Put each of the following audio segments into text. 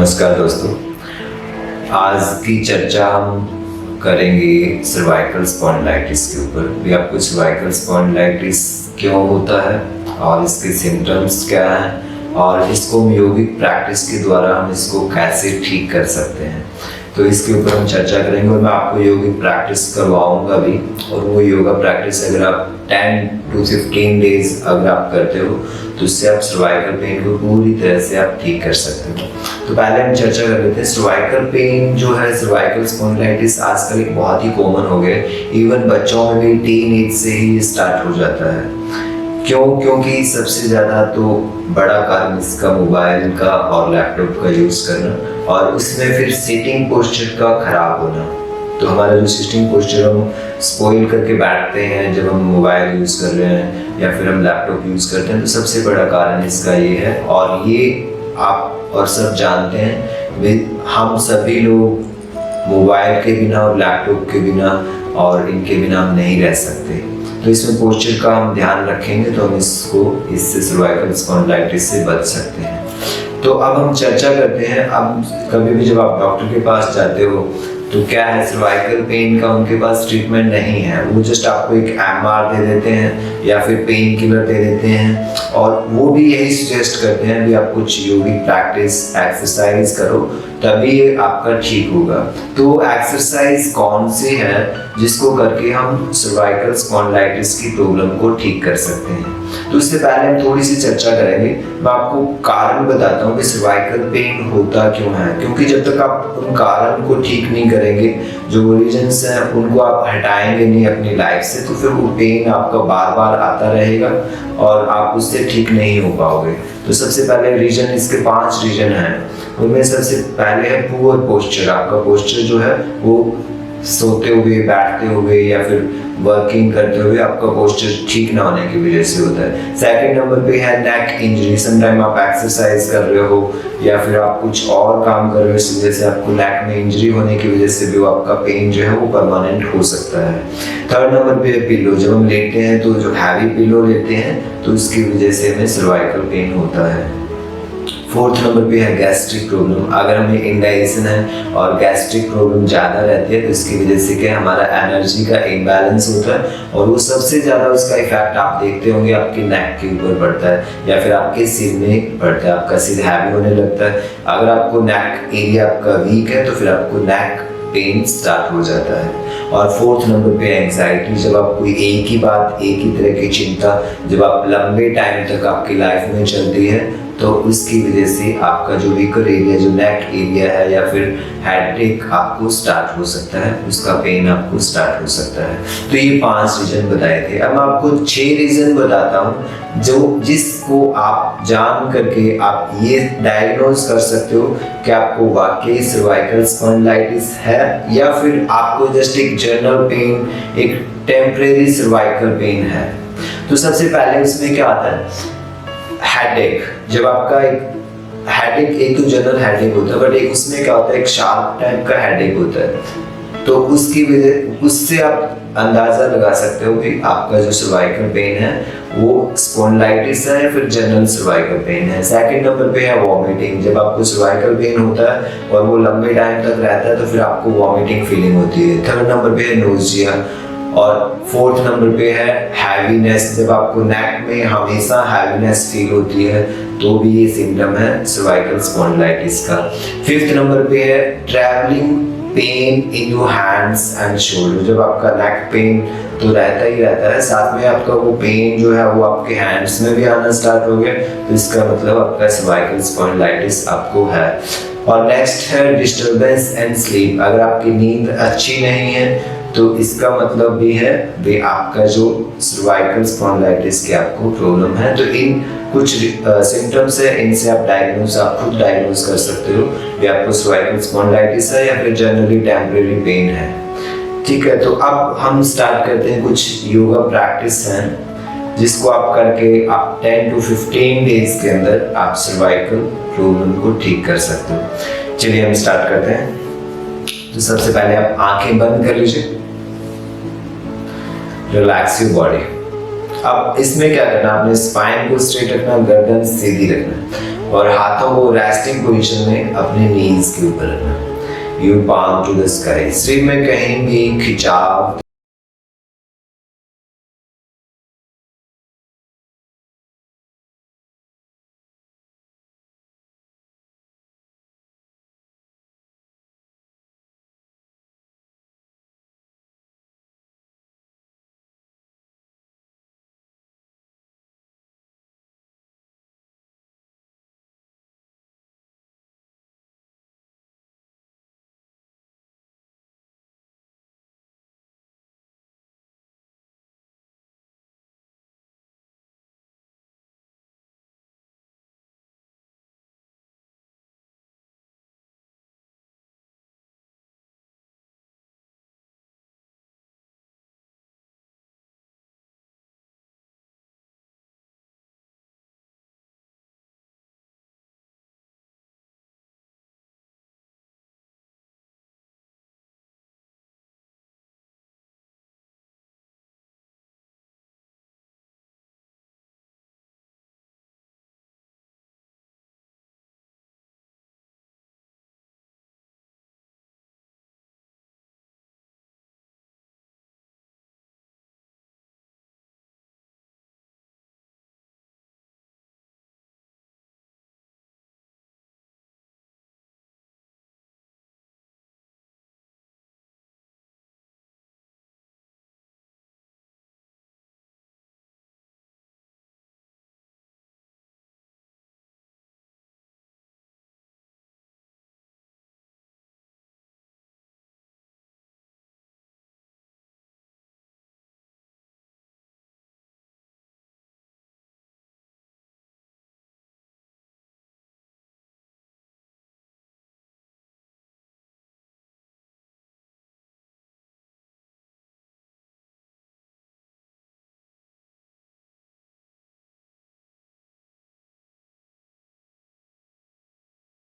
नमस्कार दोस्तों, आज की चर्चा हम करेंगे सर्वाइकल स्पॉन्डिलाइटिस के ऊपर। भी आपको सर्वाइकल स्पॉन्डिलाइटिस क्यों होता है और इसके सिम्टम्स क्या हैं और इसको हम योगिक प्रैक्टिस के द्वारा हम इसको कैसे ठीक कर सकते हैं, तो इसके ऊपर हम चर्चा करेंगे। और मैं आपको योगिक प्रैक्टिस करवाऊंगा भी, और वो योगा प्रैक्टिस अगर आप 10 to 15 डेज अगर आप करते हो तो इससे आप सर्वाइकल पेन को पूरी तरह से आप ठीक कर सकते हो। तो पहले हम चर्चा कर लेते हैं। सर्वाइकल पेन जो है, सर्वाइकल स्पॉन्डिलाइटिस आजकल एक बहुत ही कॉमन हो गया है। इवन बच्चों में भी टीन एज से ही स्टार्ट हो जाता है। क्यों? क्योंकि सबसे ज़्यादा तो बड़ा कारण इसका मोबाइल का और लैपटॉप का यूज़ करना, और उसमें फिर सिटिंग पोस्चर का खराब होना। तो हमारा जो सिटिंग पोस्चर हम स्पॉइल करके बैठते हैं जब हम मोबाइल यूज़ कर रहे हैं या फिर हम लैपटॉप यूज़ करते हैं, तो सबसे बड़ा कारण इसका ये है। और ये आप और सब जानते हैं, हम सभी लोग मोबाइल के बिना और लैपटॉप के बिना और इनके बिना हम नहीं रह सकते। तो इसमें पोस्चर का हम ध्यान रखेंगे तो हम इससे सर्वाइकल स्पॉन्डिलाइटिस से बच सकते हैं। तो अब हम चर्चा करते हैं। अब कभी भी जब आप डॉक्टर के पास जाते हो तो क्या है, सर्वाइकल पेन का उनके पास ट्रीटमेंट नहीं है। वो जस्ट आपको एक एमआर दे देते हैं या फिर पेन किलर दे देते हैं, और वो भी यही सजेस्ट करते हैं कि आप कुछ योगिक प्रैक्टिस एक्सरसाइज करो तभी ये आपका ठीक होगा। तो एक्सरसाइज कौन सी है जिसको करके हम सर्वाइकल स्पॉन्डिलाइटिस की प्रॉब्लम को ठीक कर सकते हैं? तो इससे पहले हम थोड़ी सी चर्चा करेंगे। मैं आपको कारण बताता हूँ कि सर्वाइकल पेन होता क्यों है। क्योंकि जब तक आप उन कारण को ठीक नहीं करेंगे, जो रीजंस हैं उनको आप हटाएंगे नहीं अपनी लाइफ से, तो फिर वो पेन आपका बार बार आता रहेगा और आप उससे ठीक नहीं हो पाओगे। तो सबसे पहले रीजन, इसके 5 रीजन हैं। उनमें सबसे पहले है पुअर पोस्चर। आपका पोस्चर जो है वो सोते हुए, बैठते हुए या फिर वर्किंग करते हुए आपका पोस्चर ठीक ना होने की वजह से होता है। सेकंड नंबर पे है नेक इंजरी। समटाइम आप एक्सरसाइज कर रहे हो या फिर आप कुछ और काम कर रहे हो, इस वजह से आपको नेक में इंजरी होने की वजह से भी वो आपका पेन जो है वो परमानेंट हो सकता है। थर्ड नंबर पे है पिलो। जब हम लेटते हैं तो जो हैवी पिलो लेते हैं तो उसकी वजह से हमें सर्वाइकल पेन होता है। फोर्थ नंबर पे है गैस्ट्रिक प्रॉब्लम। अगर हमें इंडाइजेशन है और गैस्ट्रिक प्रॉब्लम ज़्यादा रहती है तो इसकी वजह से क्या, हमारा एनर्जी का इम्बैलेंस होता है, और वो सबसे ज़्यादा उसका इफेक्ट आप देखते होंगे आपके नेक के ऊपर पड़ता है या फिर आपके सिर में पड़ता है। आपका सिर हैवी होने लगता है। अगर आपको नेक एरिया आपका वीक है तो फिर आपको नेक पेन स्टार्ट हो जाता है। और फोर्थ नंबर पे एंजाइटी। जब आप कोई एक ही बात, एक ही तरह की चिंता जब आप लंबे टाइम तक आपकी लाइफ में चलती है तो उसकी वजह से आपका जो वीकर एरिया, जो नेक एरिया है या फिर हेडेक आपको स्टार्ट हो सकता है, उसका पेन आपको स्टार्ट हो सकता है। तो ये 5 रीजन बताए थे। अब मैं आपको 6 रीजन बताता हूँ जिसको आप जान करके आप ये डायग्नोज कर सकते हो कि आपको वाकई सर्वाइकल स्पॉन्डिलाइटिस है या फिर आपको जस्ट एक जनरल पेन, एक टेम्परेरी सर्वाइकल पेन है। तो सबसे पहले इसमें क्या आता है, हेडेक। जब आपका एक हेडेक, एक तो जनरल हेडेक होता है, बट एक उसमें क्या होता है, एक शार्प टाइप का हेडेक होता है। तो उसकी वजह, उससे आप अंदाजा लगा सकते हो कि आपका जो सर्वाइकल पेन है वो स्पॉन्डिलाइटिस है या फिर जनरल सर्वाइकल पेन है। सेकंड नंबर पे है वॉमिटिंग। जब आपको सर्वाइकल पेन होता है और वो लंबे टाइम तक रहता है तो फिर आपको वॉमिटिंग फीलिंग होती है। थर्ड नंबर पे है नोजिया। और फोर्थ नंबर पे है हैवीनेस। जब आपको नेक में हमेशा हैवीनेस फील होती है तो भी ये सिम्टम है सर्वाइकल स्पॉन्डिलाइटिस का। फिफ्थ नंबर पे है travelling pain in your hands and shoulder. जब आपका नेक पेन तो रहता ही रहता है, साथ में आपका वो पेन जो है वो आपके हैंड्स में भी आना स्टार्ट हो गया, तो इसका मतलब आपका सर्वाइकल स्पॉन्डिलाइटिस आपको है। और नेक्स्ट है डिस्टर्बेंस एंड स्लीप। अगर आपकी नींद अच्छी नहीं है तो इसका मतलब भी है कि आपका जो सर्वाइकल स्पॉन्डिलाइटिस की आपको प्रॉब्लम है। तो इन कुछ सिम्टम्स है, इनसे आप खुद डायग्नोज कर सकते हो कि आपको सर्वाइकल स्पॉन्डिलाइटिस है या फिर जनरली टेम्परेरी पेन है। ठीक है, तो अब हम स्टार्ट करते हैं। कुछ योगा प्रैक्टिस हैं जिसको आप करके आप 10 to 15 डेज के अंदर आप सर्वाइकल प्रॉब्लम को ठीक कर सकते हो। चलिए हम स्टार्ट करते हैं। तो सबसे पहले आप आंखें बंद कर लीजिए, रिलैक्स योर बॉडी। अब इसमें क्या करना, आपने स्पाइन को स्ट्रेट रखना, गर्दन सीधी रखना, और हाथों को रेस्टिंग पोजीशन में अपने नीज के ऊपर रखना। You palm to the sky. शरीर में कहीं भी खिंचाव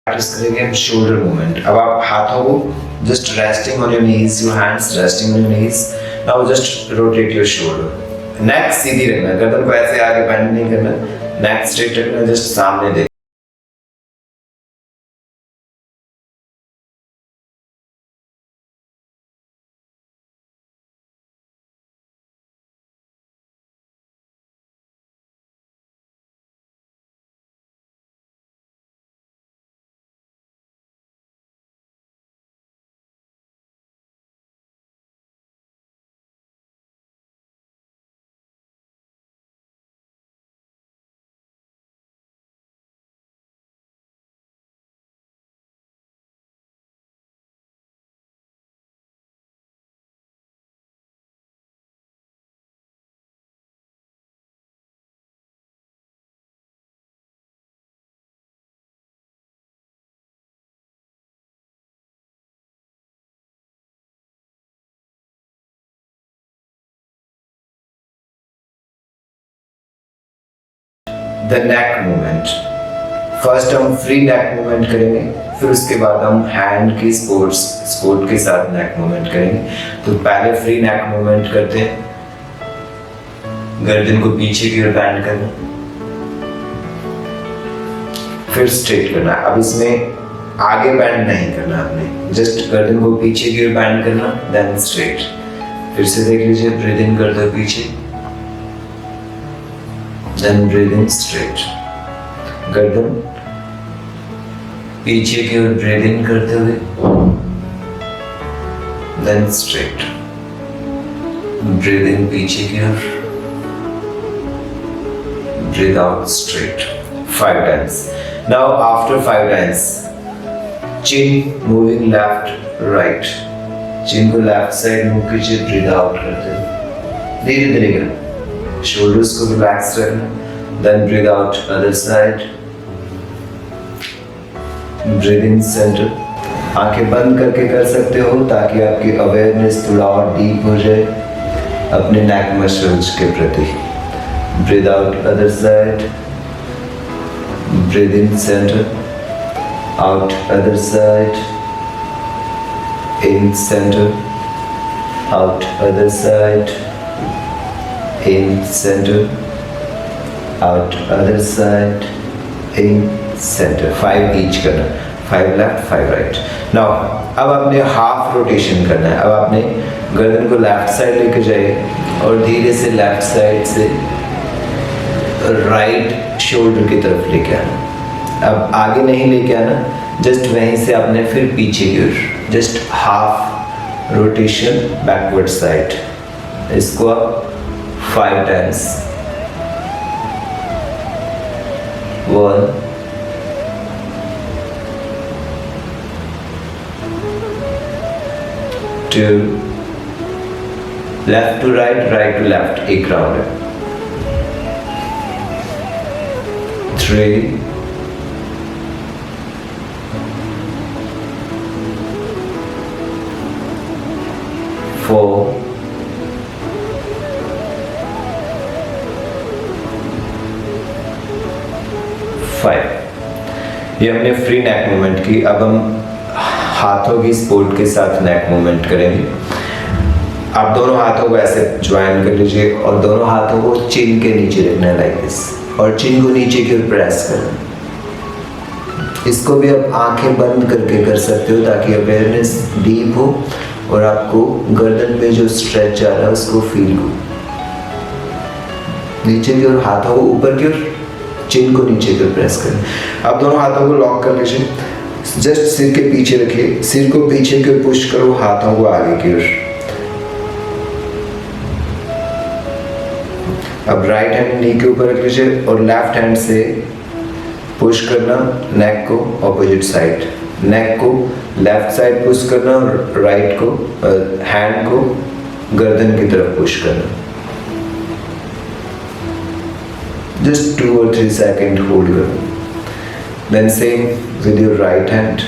प्रैक्टिस करेंगे हम शोल्डर मूवमेंट। अब आप हाथों को just resting on your knees, your hands resting on your knees. Now just rotate your shoulder. Neck सीधी रखना, गर्दन को ऐसे आगे बेंड नहीं करना, नेक स्ट्रेट रखना, जस्ट सामने देखना। The neck movement. फर्स्ट हम फ्री नेक मूवमेंट करेंगे, फिर उसके बाद हम हैंड की सपोर्ट के साथ नेक मूवमेंट करेंगे। तो पहले फ्री नेक मूवमेंट करते हैं, गर्दन को पीछे की ओर बैंड करना, फिर स्ट्रेट करना। अब इसमें आगे बैंड नहीं करना आपने, जस्ट गर्दन को पीछे की ओर बैंड करना, देन स्ट्रेट। फिर से देख लीजिए, ब्रीथ इन करते हुए पीछे, then breathing straight। गर्दन पीछे की ओर ब्रीथ इन करते हुए, then straight। ब्रीथ इन पीछे की ओर, breathe out straight 5 times। Now after 5 times, chin moving left right, chin को left side मूव कीजिए, breathe out करते हुए धीरे धीरे करें। शोल्डर्स को रिलैक्स रखना, then breathe out other side, breathe in centre. आंखें बंद करके कर सकते हो ताकि आपकी अवेयरनेस थोड़ा और डीप हो जाए अपने नेक मसल्स के प्रति। Breathe out other side, breathe in centre, out other side, in centre, out other side, in center, out other side, in centre, 5 each करना, 5 लेफ्ट 5 राइट। नाउ अब आपने हाफ रोटेशन करना है। अब आपने गर्दन को लेफ्ट साइड लेकर जाइए और धीरे से लेफ्ट साइड से राइट शोल्डर की तरफ लेके आना। अब आगे नहीं लेके आना, जस्ट वहीं से आपने फिर पीछे की ओर, just half rotation backward side. इसको आप 5 times, 1 2 left to right, right to left, एक राउंड है, 3 4 5। ये हमने फ्री नेक मूवमेंट की। अब हम हाथों की सपोर्ट के साथ नेक मूवमेंट करेंगे। आप दोनों हाथों को ऐसे ज्वाइन कर लीजिए और दोनों हाथों को चिन के नीचे रखना है लाइक दिस, और चिन को नीचे की ओर प्रेस करना। इसको भी आप आंखें बंद करके कर सकते हो ताकि अवेयरनेस डीप हो और आपको गर्दन पे जो स्ट्रेच आ रहा है उसको फील हो। नीचे की ओर हाथों को ऊपर की ओर, चिन को नीचे की ओर प्रेस करें। अब दोनों हाथों को लॉक कर लीजिए, जस्ट सिर के पीछे रखिए, सिर को पीछे की ओर पुश करो, हाथों को आगे की ओर। अब राइट हैंड नी के ऊपर रख लीजिए और लेफ्ट हैंड से पुश करना नेक को ऑपोजिट साइड, नेक को लेफ्ट साइड पुश करना और राइट को हैंड को गर्दन की तरफ पुश करना। Just 2 or 3 seconds hold करना। Then same with your right hand,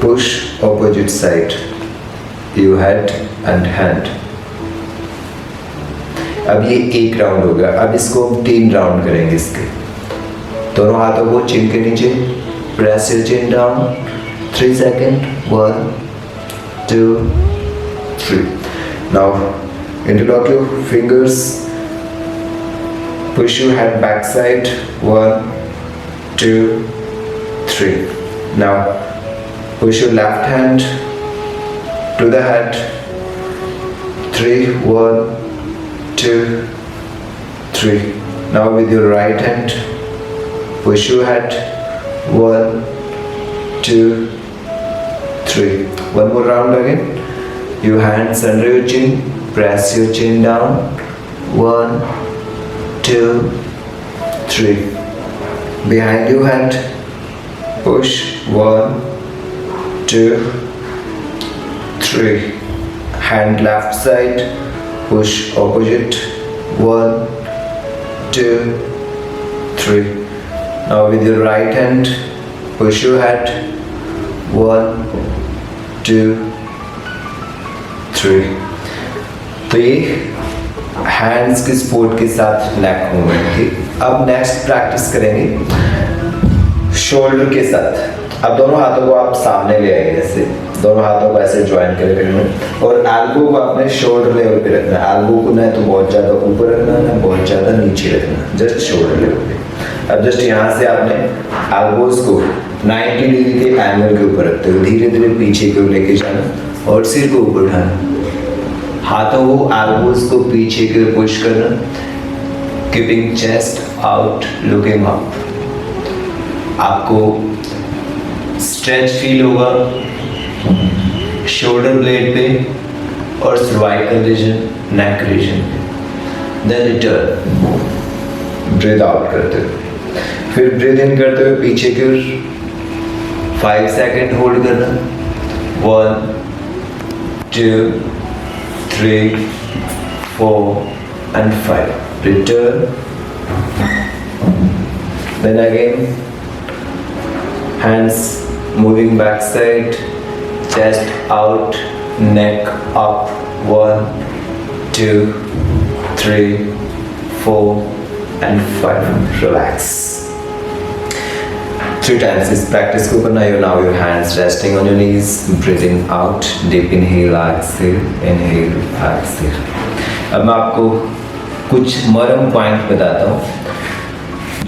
push opposite side, your head and hand। अब ये एक राउंड हो गया। अब इसको हम 3 राउंड करेंगे। इसके दोनों हाथों को चिन के नीचे, press your chin down, 3 second, 1 2 3। Now interlock your fingers, push your head back side, 1 2 3। now push your left hand to the head, 3 1 2 3। now with your right hand push your head, 1 2 3। one more round again, your hands under your chin, press your chin down, 1 2 3। behind your head, push, 1 2 3। hand left side, push opposite, 1 2 3। now with your right hand push your head, 1 2 3। तो ये hands की support के साथ neck movement थी। अब next practice करेंगे shoulder के साथ। अब दोनों हाथों को आप सामने ले आइए, ऐसे दोनों हाथों को ऐसे ज्वाइन करके रखना और एल्बो को आपने शोल्डर लेवल पे रखना है। एल्बो को ना तो बहुत ज़्यादा ऊपर रखना है, ना बहुत ज़्यादा नीचे रखना, जस्ट शोल्डर लेवल पे। अब जस्ट यहाँ से आपने एल्बोज को 90 डिग्री के एंगल के ऊपर रखते हुए धीरे धीरे पीछे की ओर लेके जाना और सिर को ऊपर उठाना। हाथों को एल्बोज को पीछे की ओर पुश करना, keeping chest out, looking up. आपको स्ट्रेच फील होगा शोल्डर ब्लेड पे और सर्वाइकल रीजन, नेक रीजन पे। देन रिटर्न, ब्रीथ आउट करते हुए, फिर ब्रीथ इन करते हुए पीछे की ओर 5 सेकेंड होल्ड करना, 1 2 3 4 and 5। return, then again hands moving back side, chest out, neck up, 1 2 3 4 and 5। relax 3 times इस प्रैक्टिस को करना है। now your hands resting on your knees, breathing out, deep inhale, exhale, inhale, exhale। अब मैं आपको कुछ मरम पॉइंट बताता हूँ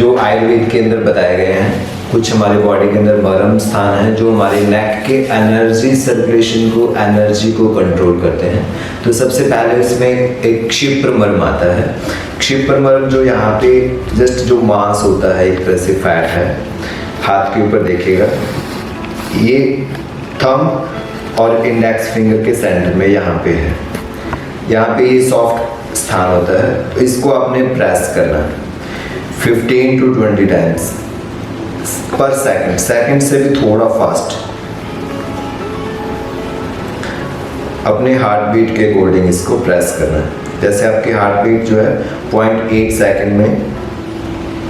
जो आयुर्वेद के अंदर बताए गए हैं, कुछ हमारे बॉडी के अंदर मरम स्थान है जो हमारे नेक के एनर्जी सर्कुलेशन को, एनर्जी को कंट्रोल करते हैं। तो सबसे पहले इसमें एक क्षिप्र मर्म आता है। क्षिप्र मर्म जो यहाँ पे जस्ट जो मांस होता है, एक तरह से फैट है, हाथ के ऊपर देखिएगा, ये थंब और इंडेक्स फिंगर के सेंटर में यहाँ पे है। यहाँ पे ये सॉफ्ट स्थान होता है, तो इसको आपने प्रेस करना 15 to 20 टाइम्स पर सेकंड, सेकंड से भी थोड़ा फास्ट, अपने हार्ट बीट के अकॉर्डिंग इसको प्रेस करना है। जैसे आपकी हार्ट बीट जो है 0.8 सेकंड में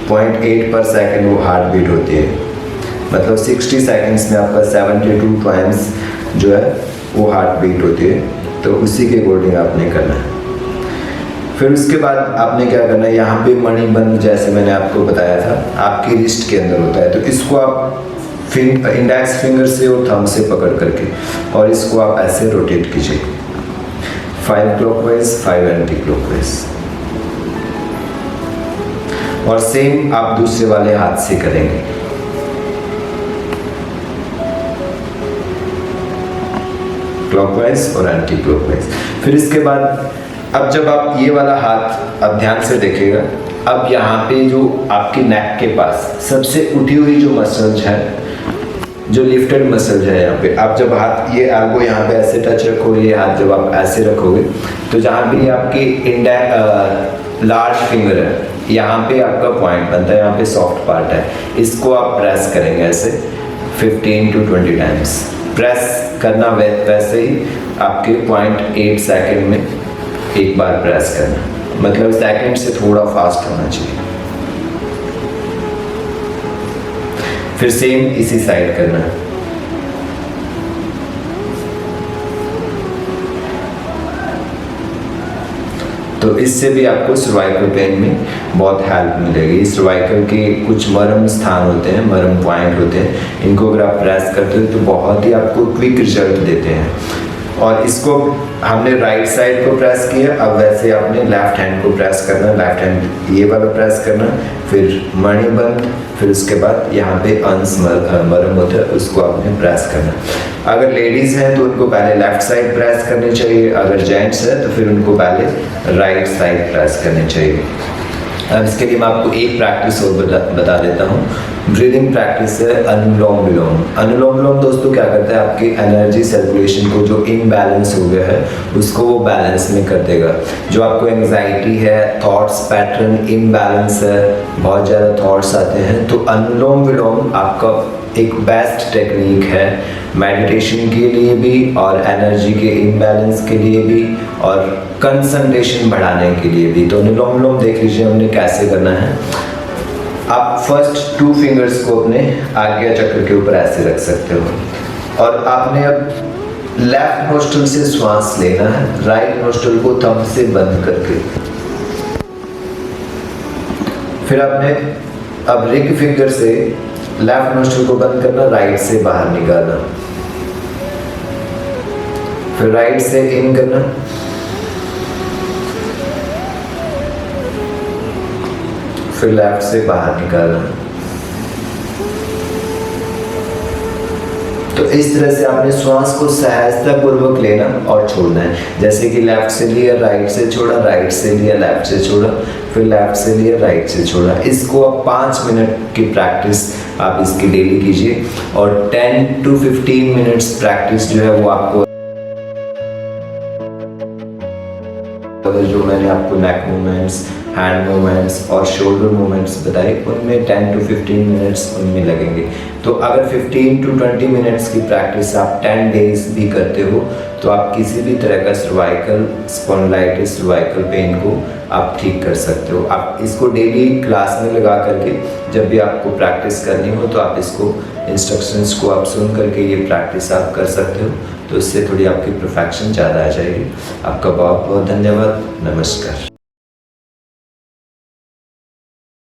0.8 पर सेकंड वो हार्ट बीट होती है, मतलब 60 सेकंड्स में आपका 72 टाइम्स जो है वो हार्ट बीट होती है। तो उसी के अकॉर्डिंग आपने करना है। फिर उसके बाद आपने क्या करना है, यहाँ पे मणिबंध जैसे मैंने आपको बताया था आपकी रिस्ट के अंदर होता है, तो इसको आप इंडेक्स फिंगर से और थंब से पकड़ करके और इसको आप ऐसे रोटेट कीजिए 5 क्लॉकवाइज 5 एंटी क्लॉकवाइज, और सेम आप दूसरे वाले हाथ से करेंगे। क्लॉकवाइज और एंटी क्लॉकवाइज। फिर इसके बाद अब जब आप ये वाला हाथ अब ध्यान से देखिएगा, अब यहाँ पे जो आपकी नेक के पास सबसे उठी हुई जो मसल्स है, जो लिफ्टेड मसल्स है यहाँ पे, आप जब हाथ ये एल्बो यहाँ पे ऐसे टच रखोगे, ये हाथ जब आप ऐसे रखोगे, तो जहाँ पे आपकी लार्ज फिंगर है, यहाँ पे आपका पॉइंट बनता है, यहाँ पे सॉफ्ट पार्ट है, इसको आप प्रेस करेंगे ऐसे 15 to 20 टाइम्स। प्रेस करना वैसे ही आपके 0.8 सेकंड में एक बार प्रेस करना, मतलब सेकंड से थोड़ा फास्ट होना चाहिए। फिर सेम इसी साइड करना है। तो इससे भी आपको सर्वाइकल पेन में बहुत हेल्प मिलेगी। सर्वाइकल के कुछ मरम स्थान होते हैं, मरम पॉइंट होते हैं, इनको अगर आप प्रेस करते हो तो बहुत ही आपको क्विक रिजल्ट देते हैं। और इसको हमने राइट साइड को प्रेस किया, अब वैसे आपने लेफ्ट हैंड को प्रेस करना, लेफ्ट हैंड ये वाला प्रेस करना, फिर मणिबंध, फिर उसके बाद यहाँ पे अंश मरम होता है, उसको आपने प्रेस करना। अगर लेडीज हैं तो उनको पहले लेफ्ट साइड प्रेस करनी चाहिए, अगर जेंट्स है तो फिर उनको पहले राइट साइड प्रेस करनी चाहिए। अब इसके लिए मैं आपको एक प्रैक्टिस और बता देता हूँ। ब्रीदिंग प्रैक्टिस है अनुलोम विलोम। अनुलोम विलोम दोस्तों क्या करता है, आपकी एनर्जी सर्कुलेशन को जो इनबैलेंस हो गया है उसको वो बैलेंस में कर देगा। जो आपको एंग्जाइटी है, थॉट्स पैटर्न इनबैलेंस है, बहुत ज़्यादा थॉट्स आते हैं, तो अनुलोम विलोम आपका एक बेस्ट टेक्निक है मेडिटेशन के लिए भी और एनर्जी के इनबैलेंस के लिए भी और कंसंट्रेशन बढ़ाने के लिए भी। तो अनुलोम विलोम देख लीजिए हमने कैसे करना है। आप फर्स्ट 2 फिंगर्स को अपने आज्ञा चक्र के ऊपर ऐसे रख सकते हो और आपने अब लेफ्ट नोस्ट्रल से श्वास लेना है, राइट नोस्ट्रल को थंब से बंद करके। फिर आपने अब रिंग फिंगर से लेफ्ट नोस्ट्रल को बंद करना, राइट से बाहर निकालना, फिर राइट से इन करना, फिर लेफ्ट से बाहर निकालना। तो इस तरह से आपने श्वास को सहजता पूर्वक लेना और छोड़ना है। जैसे कि लेफ्ट से लिया, राइट से छोड़ा, राइट से लिया, लेफ्ट से छोड़ा, फिर लेफ्ट से लिया, राइट से छोड़ा। इसको आप 5 मिनट की प्रैक्टिस आप इसकी डेली कीजिए और 10 to 15 मिनट्स प्रैक्टिस जो है वो आपको, जो मैंने आपको नेक मूवमेंट्स, हैंड मूवमेंट्स और शोल्डर मूवमेंट्स बताए, उनमें 10 to 15 मिनट्स उनमें लगेंगे। तो अगर 15 to 20 मिनट्स की प्रैक्टिस आप 10 डेज भी करते हो तो आप किसी भी तरह का सर्वाइकल स्पॉन्डिलाइटिस, सर्वाइकल पेन को आप ठीक कर सकते हो। आप इसको डेली क्लास में लगा करके जब भी आपको प्रैक्टिस करनी हो तो आप इसको इंस्ट्रक्शंस को आप सुन करके ये प्रैक्टिस आप कर सकते हो, तो इससे थोड़ी आपकी परफेक्शन ज़्यादा आ जाएगी। आपका बहुत बहुत धन्यवाद। नमस्कार।